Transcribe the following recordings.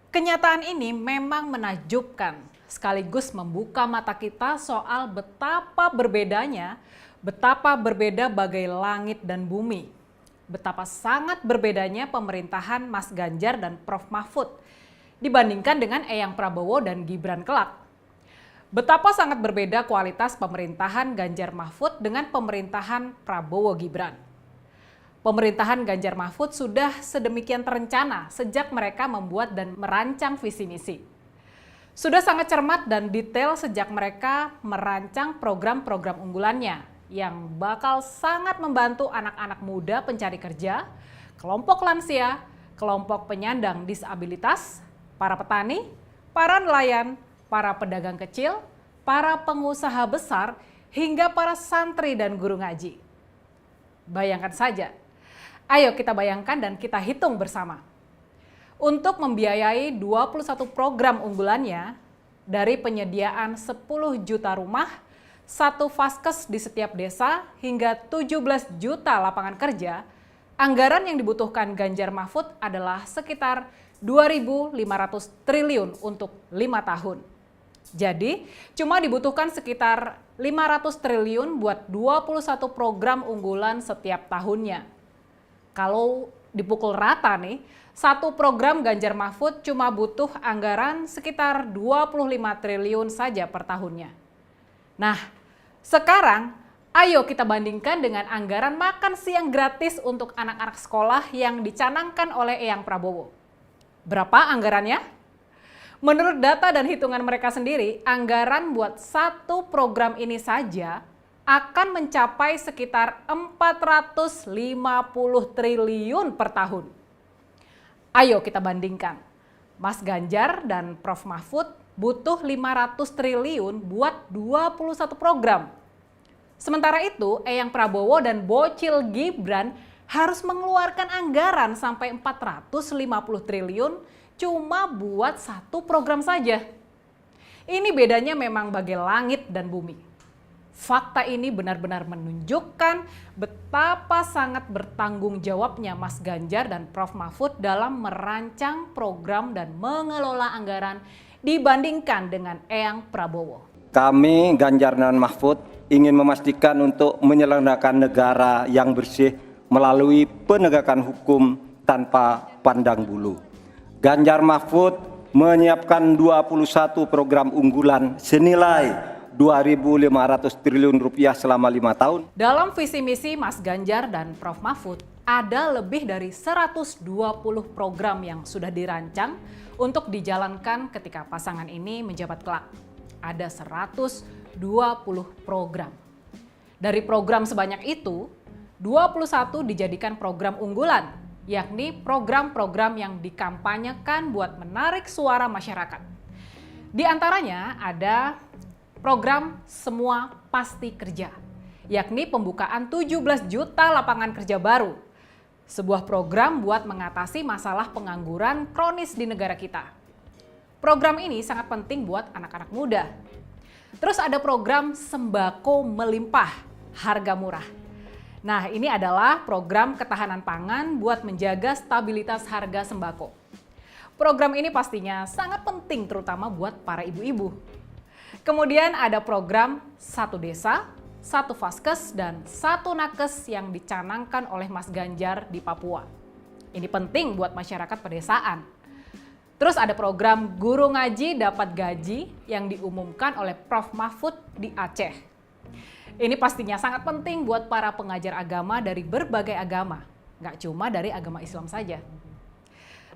Kenyataan ini memang menakjubkan, sekaligus membuka mata kita soal betapa berbeda bagai langit dan bumi. Betapa sangat berbedanya pemerintahan Mas Ganjar dan Prof. Mahfud dibandingkan dengan Eyang Prabowo dan Gibran kelak. Betapa sangat berbeda kualitas pemerintahan Ganjar Mahfud dengan pemerintahan Prabowo Gibran. Pemerintahan Ganjar Mahfud sudah sedemikian terencana sejak mereka membuat dan merancang visi misi. Sudah sangat cermat dan detail sejak mereka merancang program-program unggulannya yang bakal sangat membantu anak-anak muda pencari kerja, kelompok lansia, kelompok penyandang disabilitas, para petani, para nelayan, para pedagang kecil, para pengusaha besar, hingga para santri dan guru ngaji. Bayangkan saja. Ayo kita bayangkan dan kita hitung bersama. Untuk membiayai 21 program unggulannya, dari penyediaan 10 juta rumah, 1 vaskes di setiap desa, hingga 17 juta lapangan kerja, anggaran yang dibutuhkan Ganjar Mahfud adalah sekitar 2.500 triliun untuk 5 tahun. Jadi, cuma dibutuhkan sekitar 500 triliun buat 21 program unggulan setiap tahunnya. Kalau dipukul rata nih, satu program Ganjar Mahfud cuma butuh anggaran sekitar 25 triliun saja per tahunnya. Nah, sekarang ayo kita bandingkan dengan anggaran makan siang gratis untuk anak-anak sekolah yang dicanangkan oleh Eyang Prabowo. Berapa anggarannya? Menurut data dan hitungan mereka sendiri, anggaran buat satu program ini saja akan mencapai sekitar 450 triliun per tahun. Ayo kita bandingkan. Mas Ganjar dan Prof. Mahfud butuh 500 triliun buat 21 program. Sementara itu, Eyang Prabowo dan Bocil Gibran harus mengeluarkan anggaran sampai 450 triliun cuma buat satu program saja. Ini bedanya memang bagai langit dan bumi. Fakta ini benar-benar menunjukkan betapa sangat bertanggung jawabnya Mas Ganjar dan Prof. Mahfud dalam merancang program dan mengelola anggaran dibandingkan dengan Eyang Prabowo. Kami Ganjar dan Mahfud ingin memastikan untuk menyelenggarakan negara yang bersih melalui penegakan hukum tanpa pandang bulu. Ganjar Mahfud menyiapkan 21 program unggulan senilai 2.500 triliun rupiah selama 5 tahun. Dalam visi misi Mas Ganjar dan Prof. Mahfud, ada lebih dari 120 program yang sudah dirancang untuk dijalankan ketika pasangan ini menjabat kelak. Ada 120 program. Dari program sebanyak itu, 21 dijadikan program unggulan, yakni program-program yang dikampanyekan buat menarik suara masyarakat. Di antaranya ada program Semua Pasti Kerja, yakni pembukaan 17 juta lapangan kerja baru. Sebuah program buat mengatasi masalah pengangguran kronis di negara kita. Program ini sangat penting buat anak-anak muda. Terus ada program Sembako Melimpah, Harga Murah. Nah, ini adalah program ketahanan pangan buat menjaga stabilitas harga sembako. Program ini pastinya sangat penting terutama buat para ibu-ibu. Kemudian ada program Satu Desa, Satu Vaskes, dan Satu Nakes yang dicanangkan oleh Mas Ganjar di Papua. Ini penting buat masyarakat pedesaan. Terus ada program Guru Ngaji Dapat Gaji yang diumumkan oleh Prof. Mahfud di Aceh. Ini pastinya sangat penting buat para pengajar agama dari berbagai agama, nggak cuma dari agama Islam saja.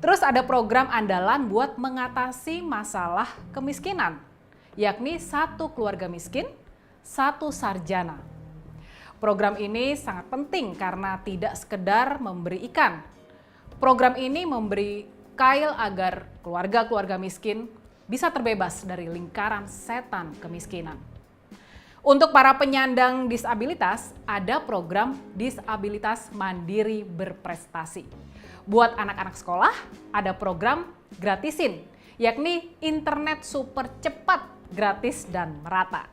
Terus ada program andalan buat mengatasi masalah kemiskinan, yakni Satu Keluarga Miskin, Satu Sarjana. Program ini sangat penting karena tidak sekedar memberi ikan. Program ini memberi kail agar keluarga-keluarga miskin bisa terbebas dari lingkaran setan kemiskinan. Untuk para penyandang disabilitas, ada program Disabilitas Mandiri Berprestasi. Buat anak-anak sekolah, ada program Gratisin, yakni internet super cepat, gratis, dan merata.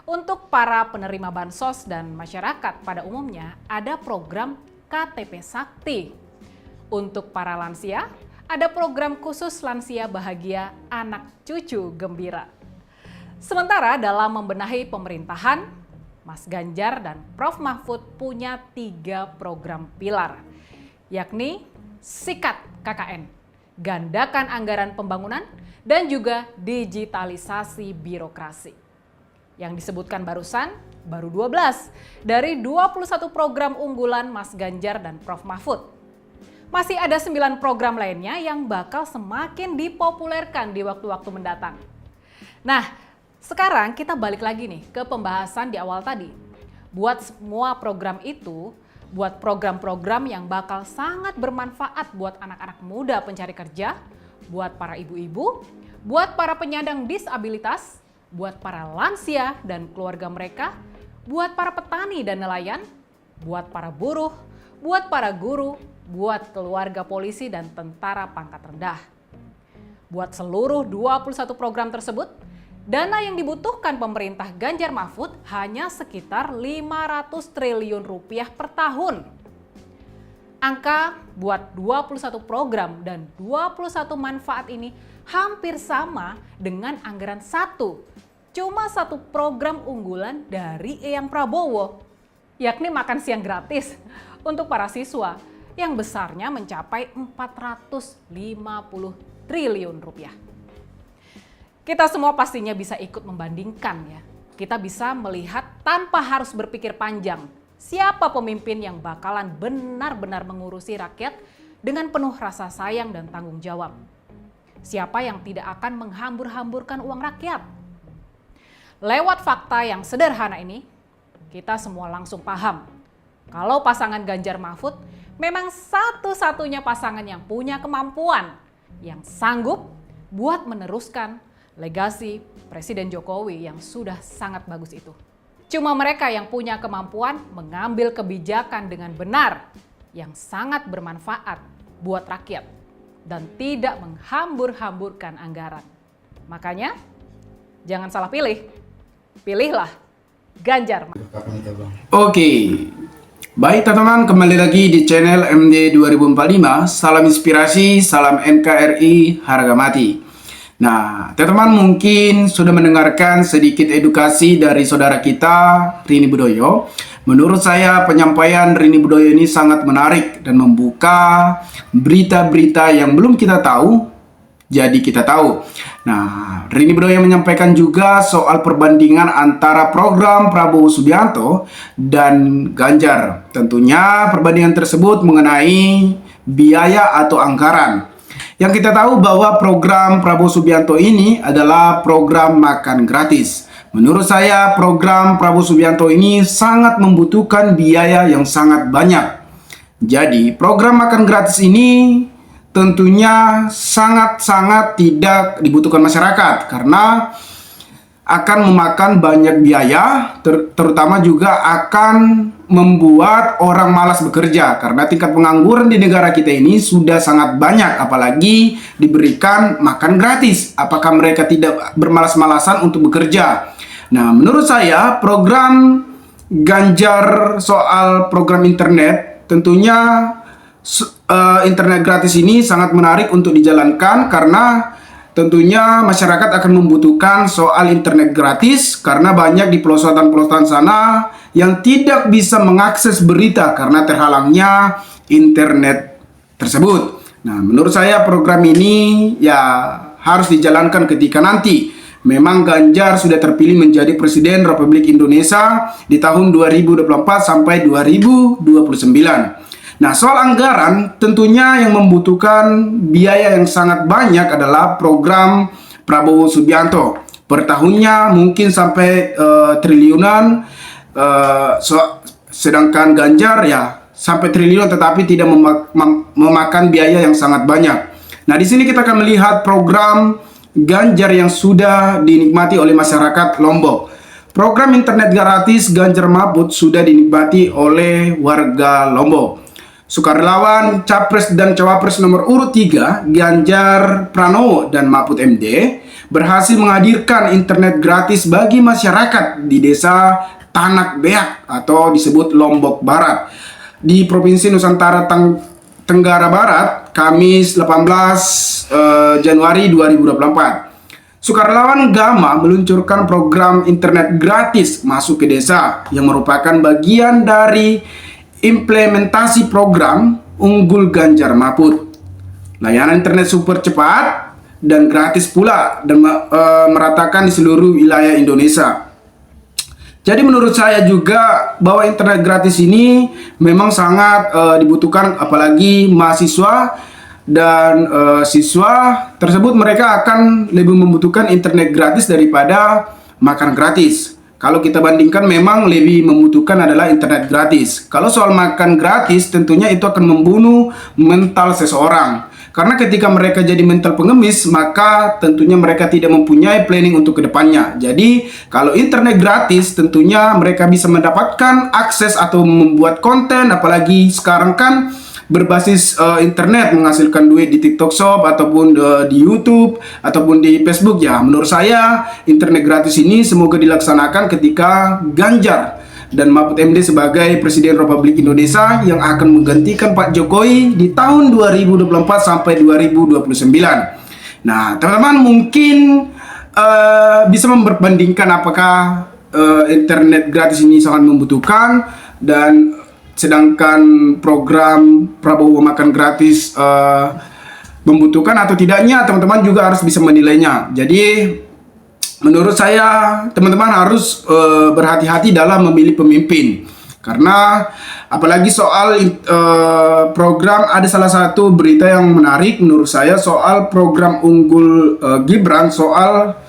Untuk para penerima bansos dan masyarakat pada umumnya, ada program KTP Sakti. Untuk para lansia, ada program khusus lansia bahagia anak cucu gembira. Sementara dalam membenahi pemerintahan, Mas Ganjar dan Prof. Mahfud punya 3 program pilar, yakni Sikat KKN, gandakan anggaran pembangunan, dan juga digitalisasi birokrasi. Yang disebutkan barusan baru 12 dari 21 program unggulan Mas Ganjar dan Prof. Mahfud. Masih ada 9 program lainnya yang bakal semakin dipopulerkan di waktu-waktu mendatang. Nah, sekarang kita balik lagi nih ke pembahasan di awal tadi. Buat semua program itu, buat program-program yang bakal sangat bermanfaat buat anak-anak muda pencari kerja, buat para ibu-ibu, buat para penyandang disabilitas, buat para lansia dan keluarga mereka, buat para petani dan nelayan, buat para buruh, buat para guru, buat keluarga polisi dan tentara pangkat rendah. Buat seluruh 21 program tersebut, dana yang dibutuhkan pemerintah Ganjar Mahfud hanya sekitar 500 triliun rupiah per tahun. Angka buat 21 program dan 21 manfaat ini hampir sama dengan anggaran cuma satu program unggulan dari Eyang Prabowo, yakni makan siang gratis untuk para siswa yang besarnya mencapai 450 triliun rupiah. Kita semua pastinya bisa ikut membandingkan ya. Kita bisa melihat tanpa harus berpikir panjang siapa pemimpin yang bakalan benar-benar mengurusi rakyat dengan penuh rasa sayang dan tanggung jawab. Siapa yang tidak akan menghambur-hamburkan uang rakyat. Lewat fakta yang sederhana ini, kita semua langsung paham kalau pasangan Ganjar Mahfud memang satu-satunya pasangan yang punya kemampuan, yang sanggup buat meneruskan legasi Presiden Jokowi yang sudah sangat bagus itu. Cuma mereka yang punya kemampuan mengambil kebijakan dengan benar, yang sangat bermanfaat buat rakyat, dan tidak menghambur-hamburkan anggaran. Makanya, jangan salah pilih. Pilihlah Ganjar. Oke. Baik teman-teman, kembali lagi di channel MD 2045. Salam inspirasi, salam NKRI, harga mati. Nah, teman-teman mungkin sudah mendengarkan sedikit edukasi dari saudara kita, Rini Budoyo. Menurut saya penyampaian Rini Budoyo ini sangat menarik dan membuka berita-berita yang belum kita tahu, jadi kita tahu. Nah, Rini Budoyo menyampaikan juga soal perbandingan antara program Prabowo Subianto dan Ganjar. Tentunya perbandingan tersebut mengenai biaya atau anggaran. Yang kita tahu bahwa program Prabowo Subianto ini adalah program makan gratis. Menurut saya program Prabowo Subianto ini sangat membutuhkan biaya yang sangat banyak. Jadi program makan gratis ini tentunya sangat-sangat tidak dibutuhkan masyarakat karena akan memakan banyak biaya, terutama juga akan membuat orang malas bekerja karena tingkat pengangguran di negara kita ini sudah sangat banyak, apalagi diberikan makan gratis. Apakah mereka tidak bermalas-malasan untuk bekerja? Nah, menurut saya program Ganjar soal program internet, tentunya internet gratis ini sangat menarik untuk dijalankan karena tentunya masyarakat akan membutuhkan soal internet gratis karena banyak di pelosok-pelosok sana yang tidak bisa mengakses berita karena terhalangnya internet tersebut. Nah, menurut saya program ini ya harus dijalankan ketika nanti memang Ganjar sudah terpilih menjadi Presiden Republik Indonesia di tahun 2024 sampai 2029. Nah, soal anggaran tentunya yang membutuhkan biaya yang sangat banyak adalah program Prabowo Subianto. Per tahunnya mungkin sampai triliunan, sedangkan Ganjar ya sampai triliun tetapi tidak memakan biaya yang sangat banyak. Nah, di sini kita akan melihat program Ganjar yang sudah dinikmati oleh masyarakat Lombok. Program internet gratis Ganjar Mahfud sudah dinikmati oleh warga Lombok. Sukarelawan Capres dan Cawapres nomor urut 3, Ganjar Pranowo dan Mahfud MD, berhasil menghadirkan internet gratis bagi masyarakat di desa Tanak Beak atau disebut Lombok Barat. Di Provinsi Nusantara Tenggara Barat, Kamis 18 Januari 2024. Sukarelawan Gama meluncurkan program internet gratis masuk ke desa yang merupakan bagian dari implementasi program Unggul Ganjar Mahfud. Layanan internet super cepat dan gratis pula dan meratakan di seluruh wilayah Indonesia. Jadi menurut saya juga bahwa internet gratis ini memang sangat dibutuhkan, apalagi mahasiswa dan siswa tersebut, mereka akan lebih membutuhkan internet gratis daripada makan gratis. Kalau kita bandingkan, memang lebih membutuhkan adalah internet gratis. Kalau soal makan gratis, tentunya itu akan membunuh mental seseorang. Karena ketika mereka jadi mental pengemis, maka tentunya mereka tidak mempunyai planning untuk kedepannya. Jadi, kalau internet gratis, tentunya mereka bisa mendapatkan akses atau membuat konten, apalagi sekarang kan berbasis internet, menghasilkan duit di TikTok Shop ataupun di YouTube ataupun di Facebook. Ya, menurut saya internet gratis ini semoga dilaksanakan ketika Ganjar dan Mahfud MD sebagai Presiden Republik Indonesia yang akan menggantikan Pak Jokowi di tahun 2024 sampai 2029. Nah, teman-teman mungkin bisa memperbandingkan apakah internet gratis ini sangat membutuhkan, dan sedangkan program Prabowo Makan Gratis membutuhkan atau tidaknya, teman-teman juga harus bisa menilainya. Jadi menurut saya teman-teman harus berhati-hati dalam memilih pemimpin, karena apalagi soal program, ada salah satu berita yang menarik menurut saya soal program Unggul Gibran soal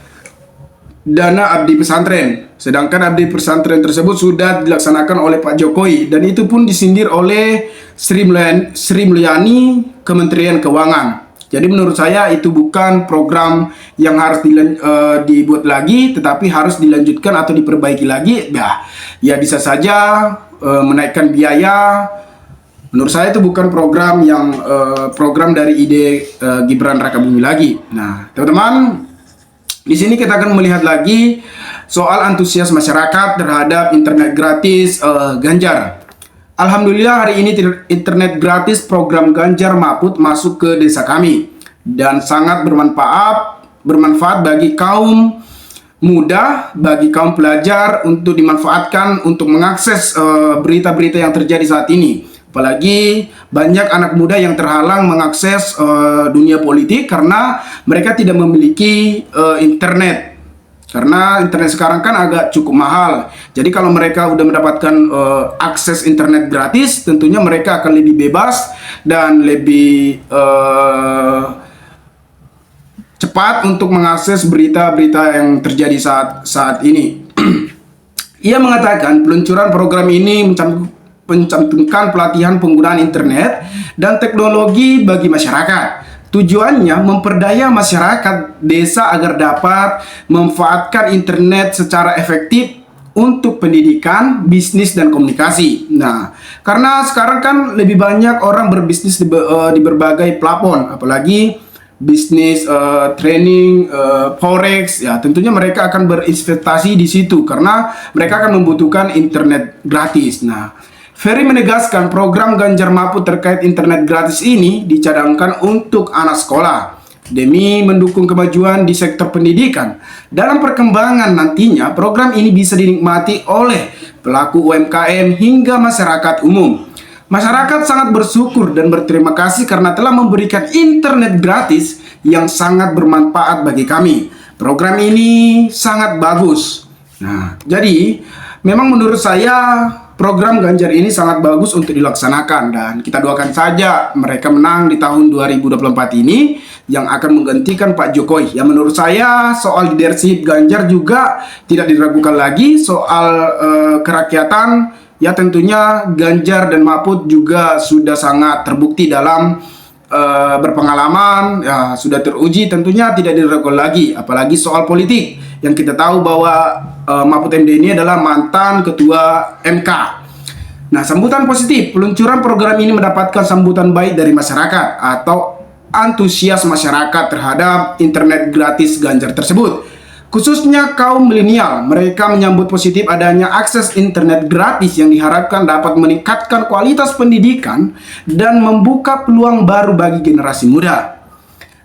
dana abdi pesantren. Sedangkan abdi pesantren tersebut sudah dilaksanakan oleh Pak Jokowi, dan itu pun disindir oleh Sri Mulyani Kementerian Keuangan. Jadi menurut saya itu bukan program yang harus dibuat lagi, tetapi harus dilanjutkan atau diperbaiki lagi. Ya bisa saja menaikkan biaya. Menurut saya itu bukan program yang program dari ide Gibran Rakabumi lagi. Nah, teman-teman, di sini kita akan melihat lagi soal antusias masyarakat terhadap internet gratis Ganjar. Alhamdulillah hari ini internet gratis program Ganjar Mahfud masuk ke desa kami dan sangat bermanfaat bagi kaum muda, bagi kaum pelajar untuk dimanfaatkan untuk mengakses berita-berita yang terjadi saat ini. Apalagi banyak anak muda yang terhalang mengakses dunia politik karena mereka tidak memiliki internet. Karena internet sekarang kan agak cukup mahal. Jadi kalau mereka udah mendapatkan akses internet gratis, tentunya mereka akan lebih bebas dan lebih cepat untuk mengakses berita-berita yang terjadi saat ini. Ia mengatakan peluncuran program ini mencantumkan pelatihan penggunaan internet dan teknologi bagi masyarakat. Tujuannya memperdaya masyarakat desa agar dapat memanfaatkan internet secara efektif untuk pendidikan, bisnis, dan komunikasi. Nah, karena sekarang kan lebih banyak orang berbisnis di berbagai platform, apalagi bisnis training, forex, ya tentunya mereka akan berinvestasi di situ karena mereka akan membutuhkan internet gratis. Nah, Ferry menegaskan program Ganjar Mahfud terkait internet gratis ini dicadangkan untuk anak sekolah demi mendukung kemajuan di sektor pendidikan. Dalam perkembangan nantinya, program ini bisa dinikmati oleh pelaku UMKM hingga masyarakat umum. Masyarakat sangat bersyukur dan berterima kasih karena telah memberikan internet gratis yang sangat bermanfaat bagi kami. Program ini sangat bagus. Nah, jadi memang menurut saya program Ganjar ini sangat bagus untuk dilaksanakan, dan kita doakan saja mereka menang di tahun 2024 ini yang akan menggantikan Pak Jokowi. Ya menurut saya soal leadership Ganjar juga tidak diragukan lagi. Soal kerakyatan, ya tentunya Ganjar dan Mahfud juga sudah sangat terbukti dalam berpengalaman, ya sudah teruji, tentunya tidak diragukan lagi. Apalagi soal politik yang kita tahu bahwa Mahfud MD ini adalah mantan ketua MK. Nah, sambutan positif peluncuran program ini mendapatkan sambutan baik dari masyarakat atau antusias masyarakat terhadap internet gratis Ganjar tersebut. Khususnya kaum milenial, mereka menyambut positif adanya akses internet gratis yang diharapkan dapat meningkatkan kualitas pendidikan dan membuka peluang baru bagi generasi muda.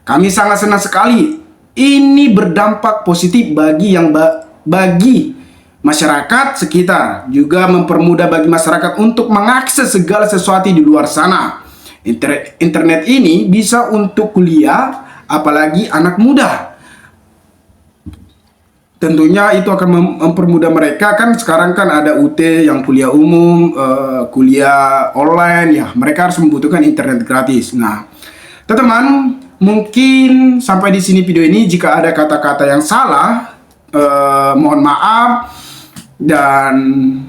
Kami sangat senang sekali ini berdampak positif bagi masyarakat sekitar, juga mempermudah bagi masyarakat untuk mengakses segala sesuatu di luar sana. Internet ini bisa untuk kuliah, apalagi anak muda. Tentunya itu akan mempermudah mereka, kan sekarang kan ada UT yang kuliah umum, kuliah online, ya mereka harus membutuhkan internet gratis. Nah, teman-teman, mungkin sampai di sini video ini. Jika ada kata-kata yang salah, mohon maaf. Dan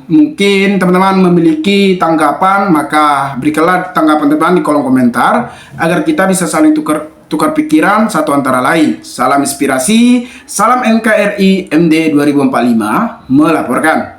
mungkin teman-teman memiliki tanggapan, maka berikanlah tanggapan teman-teman di kolom komentar agar kita bisa saling tukar pikiran satu antara lain. Salam inspirasi, salam NKRI MD 2045 melaporkan.